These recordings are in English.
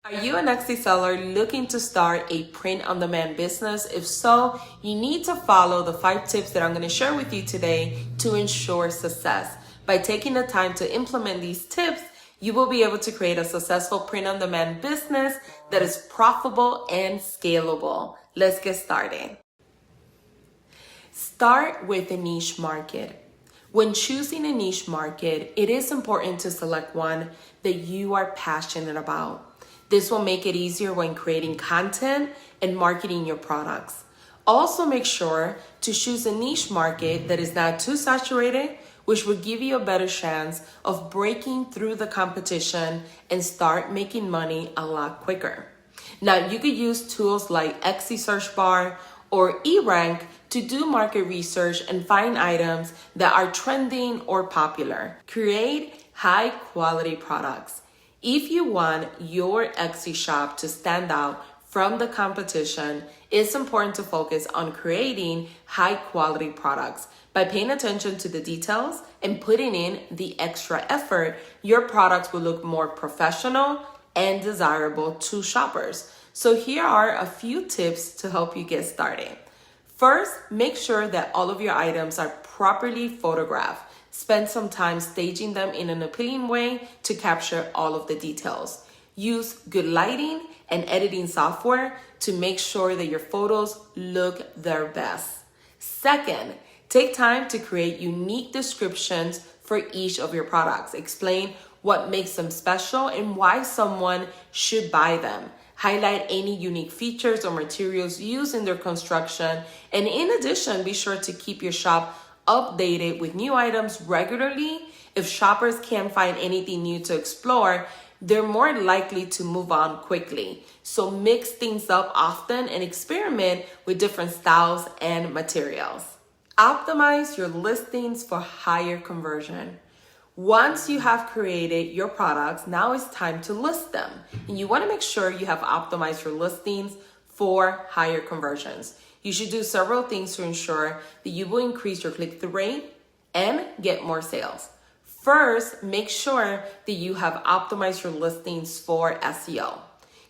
Are you an Etsy seller looking to start a print-on-demand business? If so, you need to follow the 5 tips that I'm going to share with you today to ensure success. By taking the time to implement these tips, you will be able to create a successful print-on-demand business that is profitable and scalable. Let's get started. Start with a niche market. When choosing a niche market, it is important to select one that you are passionate about. This will make it easier when creating content and marketing your products. Also make sure to choose a niche market that is not too saturated, which will give you a better chance of breaking through the competition and start making money a lot quicker. Now, you could use tools like Etsy search bar or eRank to do market research and find items that are trending or popular. Create high quality products. If you want your Etsy shop to stand out from the competition, it's important to focus on creating high quality products. By paying attention to the details and putting in the extra effort, your products will look more professional and desirable to shoppers. So here are a few tips to help you get started. First, make sure that all of your items are properly photographed. Spend some time staging them in an appealing way to capture all of the details. Use good lighting and editing software to make sure that your photos look their best. Second, take time to create unique descriptions for each of your products. Explain what makes them special and why someone should buy them. Highlight any unique features or materials used in their construction. And in addition, be sure to keep your shop updated with new items regularly. If shoppers can't find anything new to explore, they're more likely to move on quickly. So mix things up often and experiment with different styles and materials. Optimize your listings for higher conversion. Once you have created your products, now it's time to list them. And you want to make sure you have optimized your listings for higher conversions. You should do several things to ensure that you will increase your click-through rate and get more sales. First, make sure that you have optimized your listings for SEO.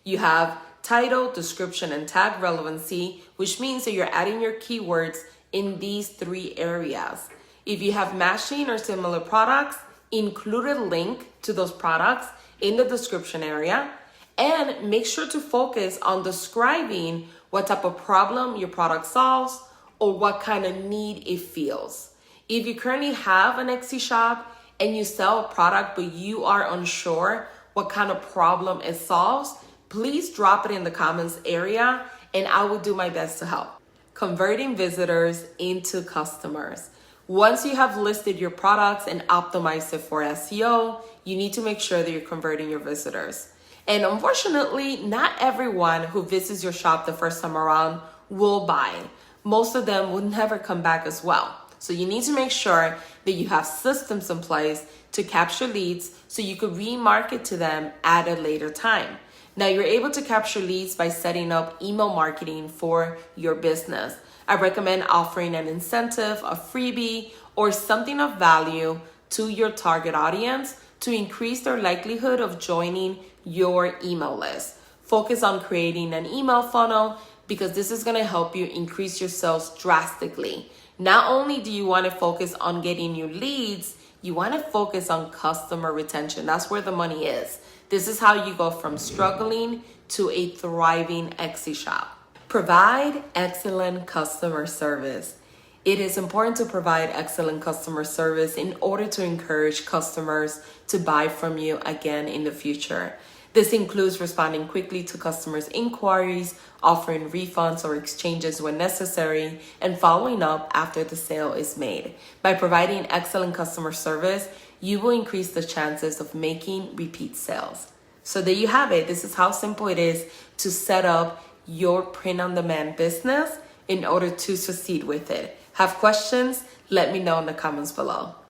You have title, description, and tag relevancy, which means that you're adding your keywords in these 3 areas. If you have matching or similar products, include a link to those products in the description area, and make sure to focus on describing what type of problem your product solves or what kind of need it fills. If you currently have an Etsy shop and you sell a product but you are unsure what kind of problem it solves, please drop it in the comments area and I will do my best to help. Converting visitors into customers. Once you have listed your products and optimized it for SEO, you need to make sure that you're converting your visitors. And unfortunately, not everyone who visits your shop the first time around will buy. Most of them will never come back as well. So you need to make sure that you have systems in place to capture leads so you could remarket to them at a later time. Now, you're able to capture leads by setting up email marketing for your business. I recommend offering an incentive, a freebie, or something of value to your target audience to increase their likelihood of joining your email list. Focus on creating an email funnel because this is going to help you increase your sales drastically. Not only do you want to focus on getting new leads, you want to focus on customer retention. That's where the money is. This is how you go from struggling to a thriving Etsy shop. Provide excellent customer service. It is important to provide excellent customer service in order to encourage customers to buy from you again in the future. This includes responding quickly to customers' inquiries, offering refunds or exchanges when necessary, and following up after the sale is made. By providing excellent customer service, you will increase the chances of making repeat sales. So there you have it. This is how simple it is to set up your print-on-demand business in order to succeed with it. Have questions? Let me know in the comments below.